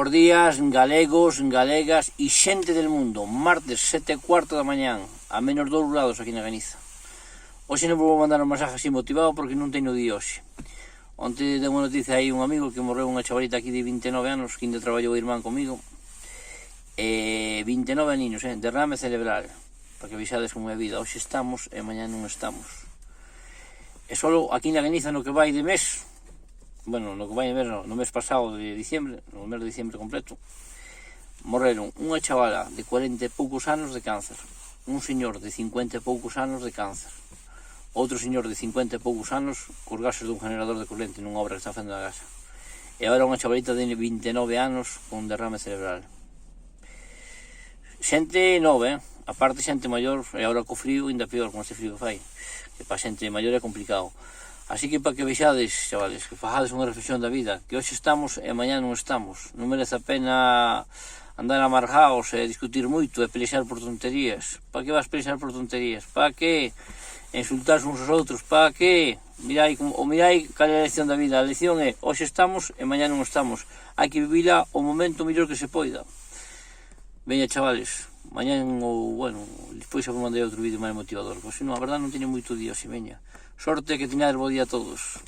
Bos días, galegos, galegas e xente del mundo. Martes, 7:15 da mañán, a menos 2 grados aquí na Galiza. Hoxe non vou mandar un mensaje así motivado porque non teño día hoxe. Onte deu unha noticia aí un amigo que morreu unha chavalita aquí de 29 anos que ainda traballou irmán comigo. 29 aniños, derrame cerebral. Para que vexades como é a vida. Hoxe estamos e mañá non estamos. E solo aquí na Galiza no que vai de mes, bueno, no que vai de mes, no mes pasado de diciembre, no mes de diciembre completo, morreron unha chavala de 40 e poucos anos de cáncer, un señor de 50 e poucos anos de cáncer, outro señor de 50 e poucos anos cos gases dun generador de corrente nunha obra que está facendo na casa, e agora unha chavalita de 29 anos con derrame cerebral. Xente nova, aparte xente maior, e agora co frío ainda peor, con este frío que fai, que para xente maior é complicado. Así que para que vexades, chavales, que fajades unha reflexión da vida, que hoxe estamos e mañá non estamos. Non merece a pena andar amargados e discutir moito e pelexar por tonterías. Para que vas pelexar por tonterías? Para que insultarse uns aos outros? Para que? Mirai cal é a lección da vida. A lección é, hoxe estamos e mañá non estamos. Hai que vivila o momento mellor que se poida. Veña, chavales, mañán ou, bueno, despois xa vos mandei outro vídeo máis motivador. Pois non, a verdade non teño moito día, se veña. Sorte que teñades bo día a todos.